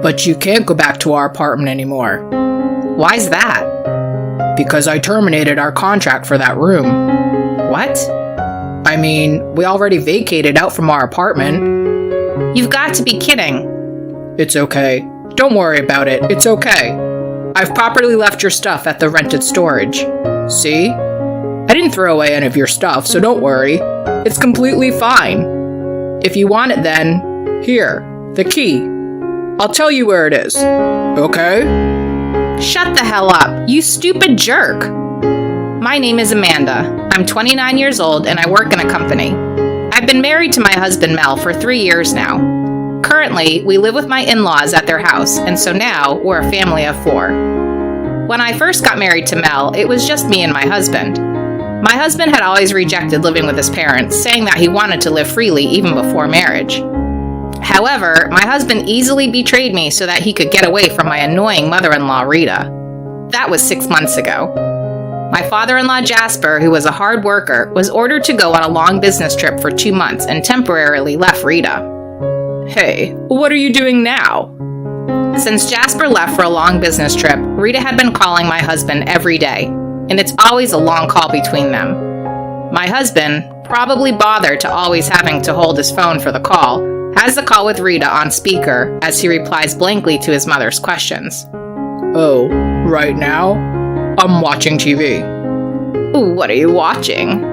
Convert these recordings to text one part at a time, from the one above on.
But you can't go back to our apartment anymore. Why's that? Because I terminated our contract for that room. What? I mean, we already vacated out from our apartment. You've got to be kidding. It's okay. Don't worry about it. It's okay. I've properly left your stuff at the rented storage. See? I didn't throw away any of your stuff, so don't worry. It's completely fine. If you want it then, here, the key. I'll tell you where it is. Okay? Shut the hell up, you stupid jerk. My name is Amanda. I'm 29 years old and I work in a company. I've been married to my husband Mel for 3 years now. Currently, we live with my in-laws at their house, and so now we're a family of 4. When I first got married to Mel, it was just me and my husband. My husband had always rejected living with his parents, saying that he wanted to live freely even before marriage. However, my husband easily betrayed me so that he could get away from my annoying mother-in-law, Rita. That was 6 months ago. My father-in-law, Jasper, who was a hard worker, was ordered to go on a long business trip for 2 months and temporarily left Rita. Hey, what are you doing now? Since Jasper left for a long business trip, Rita had been calling my husband every day, and it's always a long call between them. My husband, probably bothered to always having to hold his phone for the call, has the call with Rita on speaker as he replies blankly to his mother's questions. Oh, right now? I'm watching TV. What are you watching?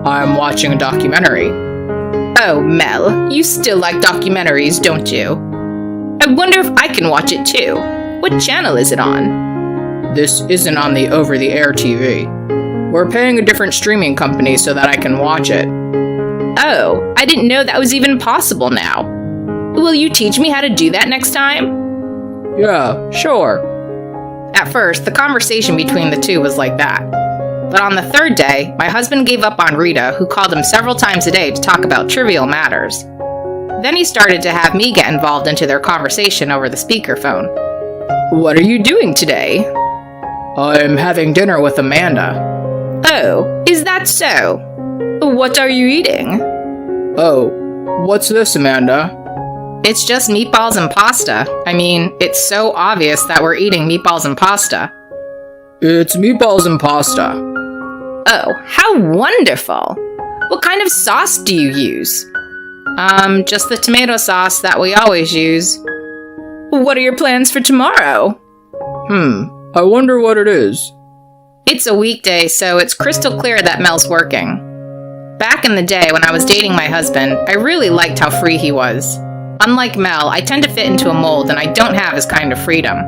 I'm watching a documentary. Oh, Mel, you still like documentaries, don't you? I wonder if I can watch it too. What channel is it on? This isn't on the over-the-air TV. We're paying a different streaming company so that I can watch it. Oh, I didn't know that was even possible now. Will you teach me how to do that next time? Yeah, sure. At first, the conversation between the two was like that. But on the 3rd day, my husband gave up on Rita, who called him several times a day to talk about trivial matters. Then he started to have me get involved into their conversation over the speakerphone. What are you doing today? I'm having dinner with Amanda. Oh, is that so? What are you eating? Oh, what's this, Amanda? It's just meatballs and pasta. I mean, it's so obvious that we're eating meatballs and pasta. It's meatballs and pasta. Oh, how wonderful! What kind of sauce do you use? Just the tomato sauce that we always use. What are your plans for tomorrow? I wonder what it is. It's a weekday, so it's crystal clear that Mel's working. Back in the day when I was dating my husband, I really liked how free he was. Unlike Mel, I tend to fit into a mold and I don't have his kind of freedom.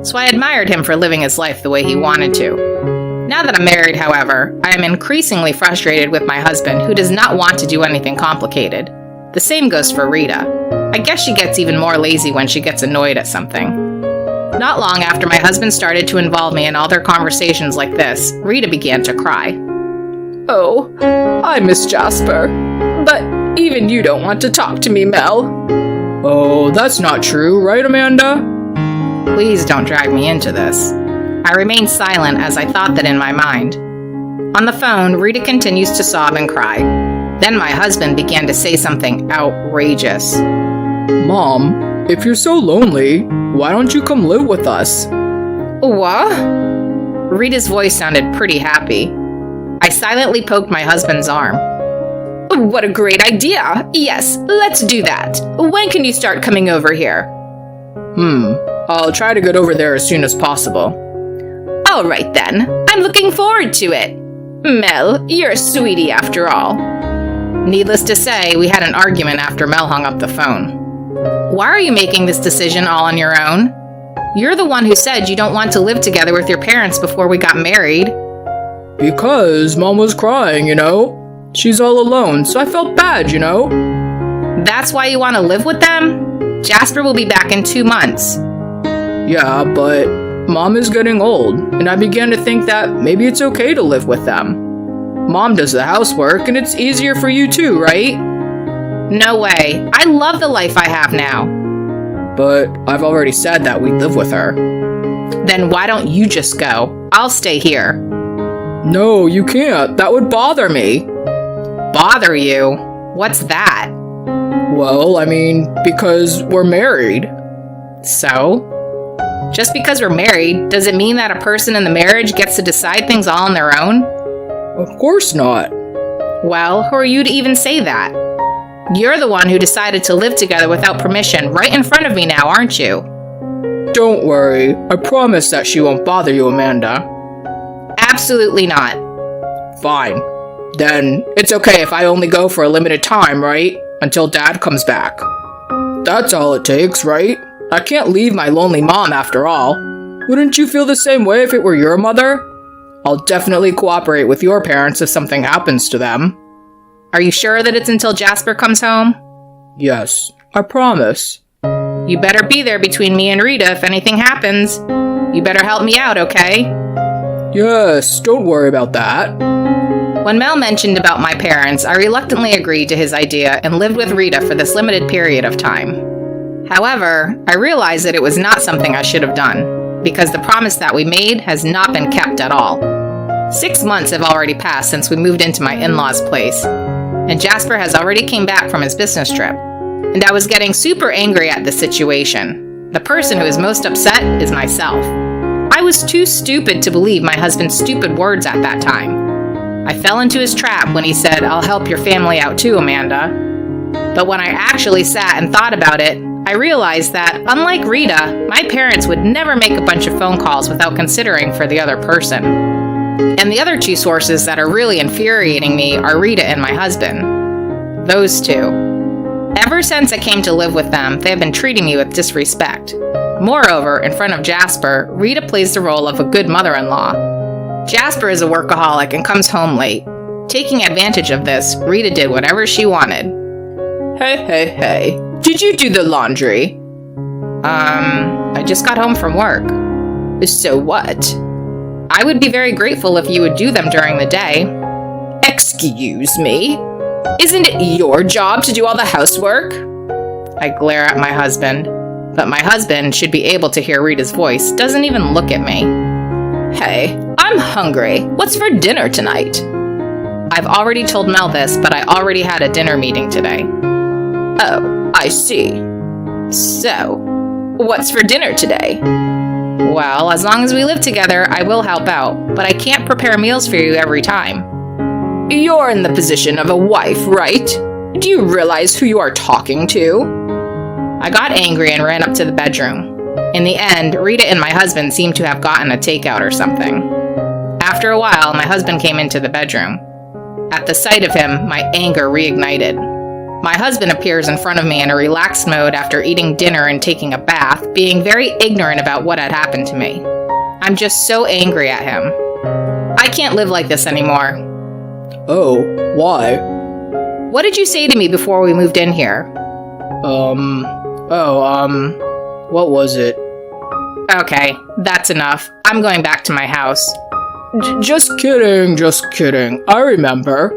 So I admired him for living his life the way he wanted to. Now that I'm married, however, I am increasingly frustrated with my husband who does not want to do anything complicated. The same goes for Rita. I guess she gets even more lazy when she gets annoyed at something. Not long after my husband started to involve me in all their conversations like this, Rita began to cry. Oh, I miss Jasper. But even you don't want to talk to me, Mel. Oh, that's not true, right, Amanda? Please don't drag me into this. I remained silent as I thought that in my mind. On the phone, Rita continues to sob and cry. Then my husband began to say something outrageous. Mom, if you're so lonely, why don't you come live with us? What? Rita's voice sounded pretty happy. I silently poked my husband's arm. What a great idea! Yes, let's do that. When can you start coming over here? I'll try to get over there as soon as possible. All right then. I'm looking forward to it. Mel, you're a sweetie after all. Needless to say, we had an argument after Mel hung up the phone. Why are you making this decision all on your own? You're the one who said you don't want to live together with your parents before we got married. Because Mom was crying, you know? She's all alone, so I felt bad, you know? That's why you want to live with them? Jasper will be back in 2 months. Yeah, but Mom is getting old, and I began to think that maybe it's okay to live with them. Mom does the housework, and it's easier for you too, right? No way. I love the life I have now. But I've already said that we'd live with her. Then why don't you just go? I'll stay here. No, you can't. That would bother me. Bother you? What's that? Well, I mean, because we're married. So? Just because we're married, does it mean that a person in the marriage gets to decide things all on their own? Of course not. Well, who are you to even say that? You're the one who decided to live together without permission right in front of me now, aren't you? Don't worry. I promise that she won't bother you, Amanda. Absolutely not. Fine. Then it's okay if I only go for a limited time, right? Until Dad comes back. That's all it takes, right? I can't leave my lonely mom after all. Wouldn't you feel the same way if it were your mother? I'll definitely cooperate with your parents if something happens to them. Are you sure that it's until Jasper comes home? Yes, I promise. You better be there between me and Rita if anything happens. You better help me out, okay? Yes, don't worry about that. When Mel mentioned about my parents, I reluctantly agreed to his idea and lived with Rita for this limited period of time. However, I realized that it was not something I should have done, because the promise that we made has not been kept at all. 6 months have already passed since we moved into my in-laws' place, and Jasper has already came back from his business trip, and I was getting super angry at the situation. The person who is most upset is myself. I was too stupid to believe my husband's stupid words at that time. I fell into his trap when he said, "I'll help your family out too, Amanda." But when I actually sat and thought about it, I realized that, unlike Rita, my parents would never make a bunch of phone calls without considering for the other person. And the other two sources that are really infuriating me are Rita and my husband. Those two. Ever since I came to live with them, they have been treating me with disrespect. Moreover, in front of Jasper, Rita plays the role of a good mother-in-law. Jasper is a workaholic and comes home late. Taking advantage of this, Rita did whatever she wanted. Hey. Did you do the laundry? I just got home from work. So what? I would be very grateful if you would do them during the day. Excuse me? Isn't it your job to do all the housework? I glare at my husband, but my husband should be able to hear Rita's voice, doesn't even look at me. Hey, I'm hungry. What's for dinner tonight? I've already told Mel this, but I already had a dinner meeting today. Oh, I see. So, what's for dinner today? Well, as long as we live together, I will help out, but I can't prepare meals for you every time. You're in the position of a wife, right? Do you realize who you are talking to? I got angry and ran up to the bedroom. In the end, Rita and my husband seemed to have gotten a takeout or something. After a while, my husband came into the bedroom. At the sight of him, my anger reignited. My husband appears in front of me in a relaxed mode after eating dinner and taking a bath, being very ignorant about what had happened to me. I'm just so angry at him. I can't live like this anymore. Oh, why? What did you say to me before we moved in here? What was it? Okay, that's enough. I'm going back to my house. Just kidding. I remember.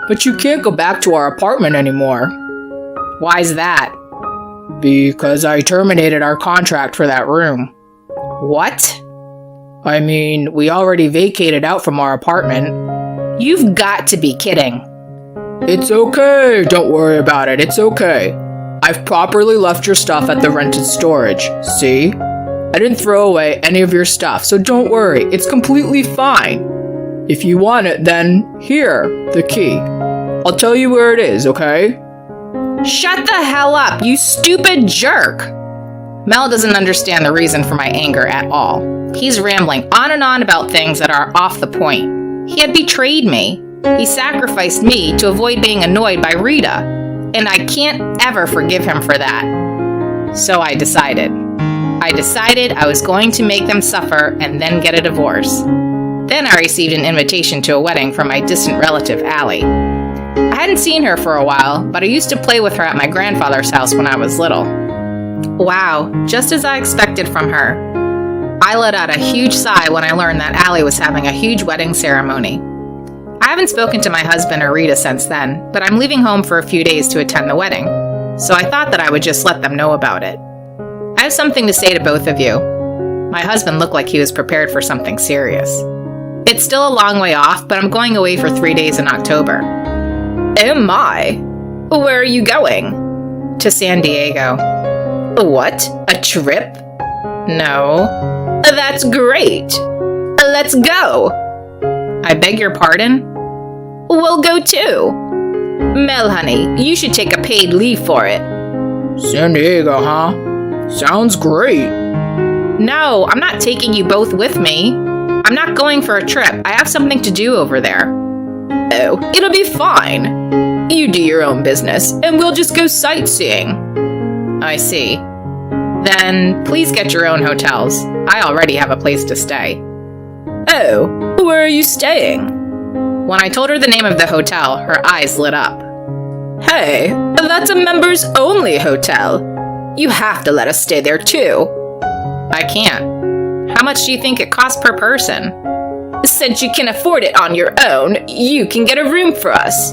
But you can't go back to our apartment anymore. Why's that? Because I terminated our contract for that room. What? I mean, we already vacated out from our apartment. You've got to be kidding. It's okay, don't worry about it, it's okay. I've properly left your stuff at the rented storage, see? I didn't throw away any of your stuff, so don't worry, it's completely fine. If you want it, then here, the key. I'll tell you where it is, okay? Shut the hell up, you stupid jerk! Mel doesn't understand the reason for my anger at all. He's rambling on and on about things that are off the point. He had betrayed me. He sacrificed me to avoid being annoyed by Rita, and I can't ever forgive him for that. So I decided I was going to make them suffer and then get a divorce. Then I received an invitation to a wedding from my distant relative, Allie. I hadn't seen her for a while, but I used to play with her at my grandfather's house when I was little. Wow, just as I expected from her. I let out a huge sigh when I learned that Allie was having a huge wedding ceremony. I haven't spoken to my husband or Rita since then, but I'm leaving home for a few days to attend the wedding, so I thought that I would just let them know about it. I have something to say to both of you. My husband looked like he was prepared for something serious. It's still a long way off, but I'm going away for 3 days in October. Oh my! Where are you going? To San Diego. What? A trip? No. That's great. Let's go. I beg your pardon? We'll go too. Mel, honey, you should take a paid leave for it. San Diego, huh? Sounds great. No, I'm not taking you both with me. I'm not going for a trip. I have something to do over there. Oh, it'll be fine. You do your own business, and we'll just go sightseeing. I see. Then please get your own hotels. I already have a place to stay. Oh, where are you staying? When I told her the name of the hotel, her eyes lit up. Hey, that's a members-only hotel. You have to let us stay there too. I can't. How much do you think it costs per person? Since you can afford it on your own, you can get a room for us.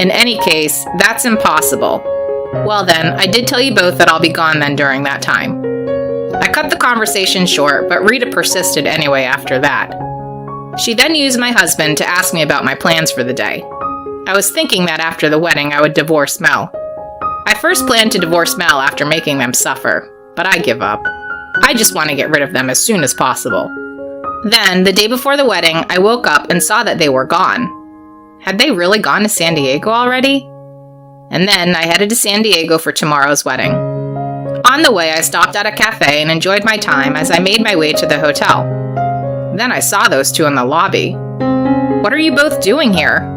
In any case, that's impossible. Well then, I did tell you both that I'll be gone then during that time. I cut the conversation short, but Rita persisted anyway after that. She then used my husband to ask me about my plans for the day. I was thinking that after the wedding I would divorce Mel. I first planned to divorce Mel after making them suffer, but I give up. I just want to get rid of them as soon as possible. Then, the day before the wedding, I woke up and saw that they were gone. Had they really gone to San Diego already? And then I headed to San Diego for tomorrow's wedding. On the way, I stopped at a cafe and enjoyed my time as I made my way to the hotel. Then I saw those two in the lobby. What are you both doing here?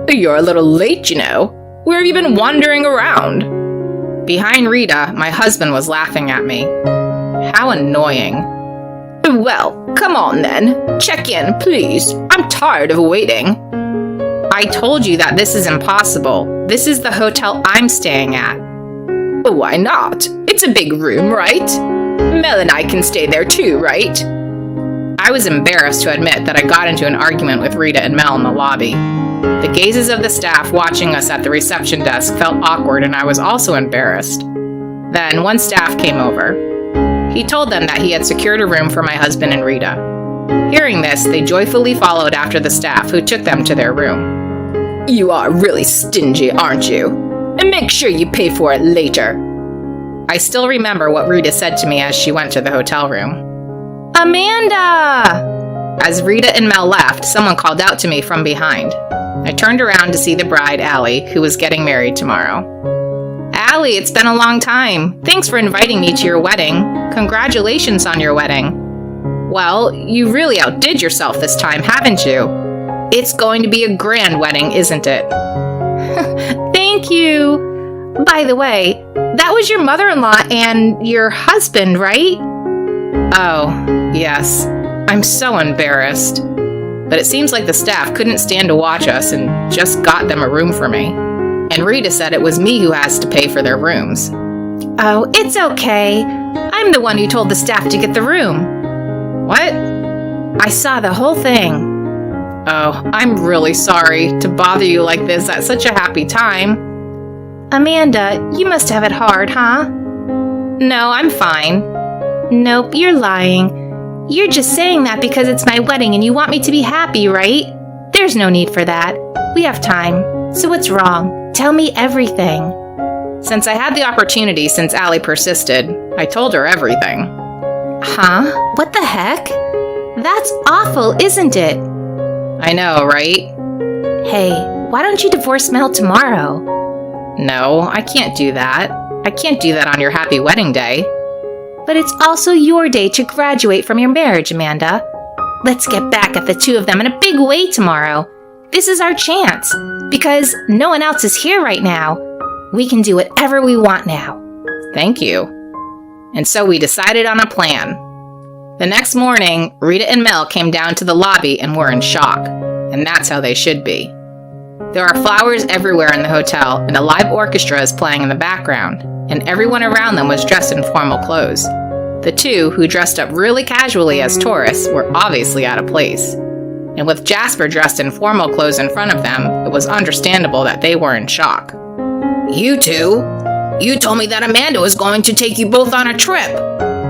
You're a little late, you know. Where have you been wandering around? Behind Rita, my husband was laughing at me. How annoying. Well, come on then. Check in, please. I'm tired of waiting. I told you that this is impossible. This is the hotel I'm staying at. Why not? It's a big room, right? Mel and I can stay there too, right? I was embarrassed to admit that I got into an argument with Rita and Mel in the lobby. The gazes of the staff watching us at the reception desk felt awkward, and I was also embarrassed. Then one staff came over. He told them that he had secured a room for my husband and Rita. Hearing this, they joyfully followed after the staff, who took them to their room. You are really stingy, aren't you? And make sure you pay for it later. I still remember what Rita said to me as she went to the hotel room. Amanda! As Rita and Mel left, someone called out to me from behind. I turned around to see the bride, Allie, who was getting married tomorrow. Allie, it's been a long time. Thanks for inviting me to your wedding. Congratulations on your wedding. Well, you really outdid yourself this time, haven't you? It's going to be a grand wedding, isn't it? Thank you. By the way, that was your mother-in-law and your husband, right? Oh, yes. I'm so embarrassed. But it seems like the staff couldn't stand to watch us and just got them a room for me. And Rita said it was me who has to pay for their rooms. Oh, it's okay. I'm the one who told the staff to get the room. What? I saw the whole thing. Oh, I'm really sorry to bother you like this at such a happy time. Amanda, you must have it hard, huh? No, I'm fine. Nope, you're lying. You're just saying that because it's my wedding and you want me to be happy, right? There's no need for that. We have time. So what's wrong? Tell me everything. Since I had the opportunity since Allie persisted, I told her everything. Huh? What the heck? That's awful, isn't it? I know, right? Hey, why don't you divorce Mel tomorrow? No, I can't do that. I can't do that on your happy wedding day. But it's also your day to graduate from your marriage, Amanda. Let's get back at the two of them in a big way tomorrow. This is our chance, because no one else is here right now. We can do whatever we want now. Thank you. And so we decided on a plan. The next morning, Rita and Mel came down to the lobby and were in shock. And that's how they should be. There are flowers everywhere in the hotel, and a live orchestra is playing in the background, and everyone around them was dressed in formal clothes. The two, who dressed up really casually as tourists, were obviously out of place. And with Jasper dressed in formal clothes in front of them, it was understandable that they were in shock. You two? You told me that Amanda was going to take you both on a trip.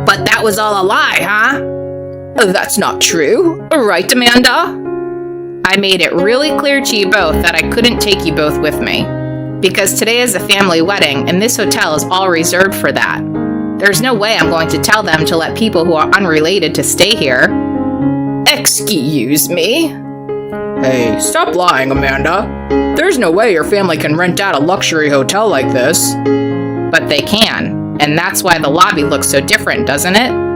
But that was all a lie, huh? That's not true. Right, Amanda? I made it really clear to you both that I couldn't take you both with me. because today is a family wedding and this hotel is all reserved for that. There's no way I'm going to tell them to let people who are unrelated to stay here. Excuse me? Hey, stop lying, Amanda. There's no way your family can rent out a luxury hotel like this. But they can, and that's why the lobby looks so different, doesn't it?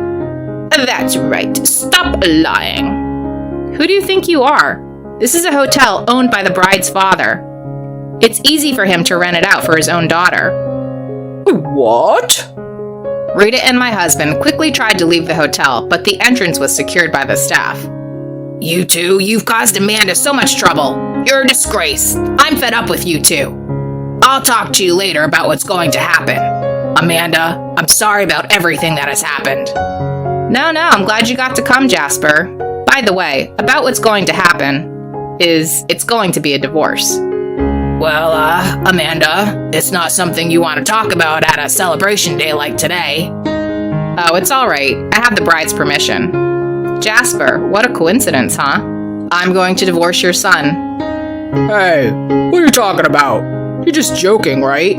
That's right. Stop lying. Who do you think you are? This is a hotel owned by the bride's father. It's easy for him to rent it out for his own daughter. What? Rita and my husband quickly tried to leave the hotel, but the entrance was secured by the staff. You two, you've caused Amanda so much trouble. You're a disgrace. I'm fed up with you two. I'll talk to you later about what's going to happen. Amanda, I'm sorry about everything that has happened. No, I'm glad you got to come, Jasper. By the way, about what's going to happen is it's going to be a divorce. Well, Amanda, it's not something you want to talk about at a celebration day like today. Oh, it's all right. I have the bride's permission. Jasper, what a coincidence, huh? I'm going to divorce your son. Hey, what are you talking about? You're just joking, right?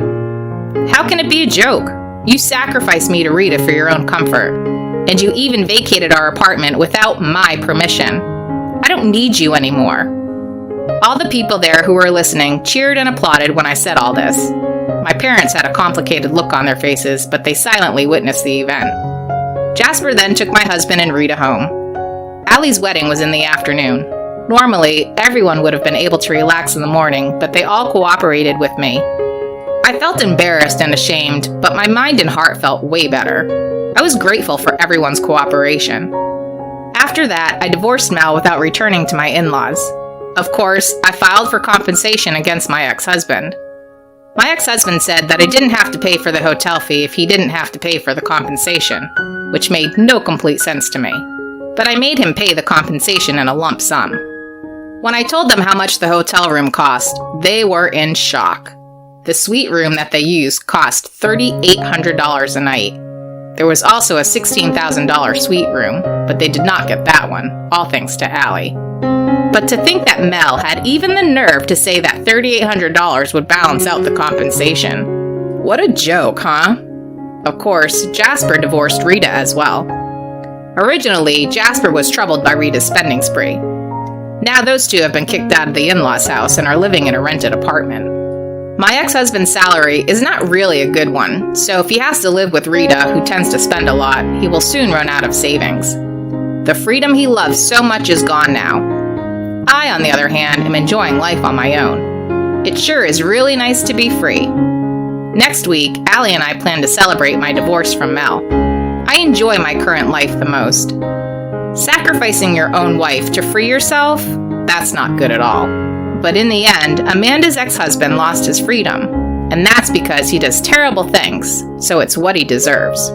How can it be a joke? You sacrificed me to Rita for your own comfort. And you even vacated our apartment without my permission. I don't need you anymore. All the people there who were listening cheered and applauded when I said all this. My parents had a complicated look on their faces, but they silently witnessed the event. Jasper then took my husband and Rita home. Allie's wedding was in the afternoon. Normally, everyone would have been able to relax in the morning, but they all cooperated with me. I felt embarrassed and ashamed, but my mind and heart felt way better. I was grateful for everyone's cooperation. After that, I divorced Mel without returning to my in-laws. Of course, I filed for compensation against my ex-husband. My ex-husband said that I didn't have to pay for the hotel fee if he didn't have to pay for the compensation, which made no complete sense to me. But I made him pay the compensation in a lump sum. When I told them how much the hotel room cost, they were in shock. The suite room that they used cost $3,800 a night. There was also a $16,000 suite room, but they did not get that one, all thanks to Allie. But to think that Mel had even the nerve to say that $3,800 would balance out the compensation. What a joke, huh? Of course, Jasper divorced Rita as well. Originally, Jasper was troubled by Rita's spending spree. Now those two have been kicked out of the in-laws' house and are living in a rented apartment. My ex-husband's salary is not really a good one, so if he has to live with Rita, who tends to spend a lot, he will soon run out of savings. The freedom he loves so much is gone now. I, on the other hand, am enjoying life on my own. It sure is really nice to be free. Next week, Allie and I plan to celebrate my divorce from Mel. I enjoy my current life the most. Sacrificing your own wife to free yourself? That's not good at all. But in the end, Amanda's ex-husband lost his freedom, and that's because he does terrible things, so it's what he deserves.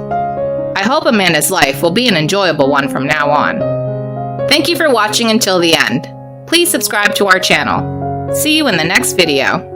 I hope Amanda's life will be an enjoyable one from now on. Thank you for watching until the end. Please subscribe to our channel. See you in the next video.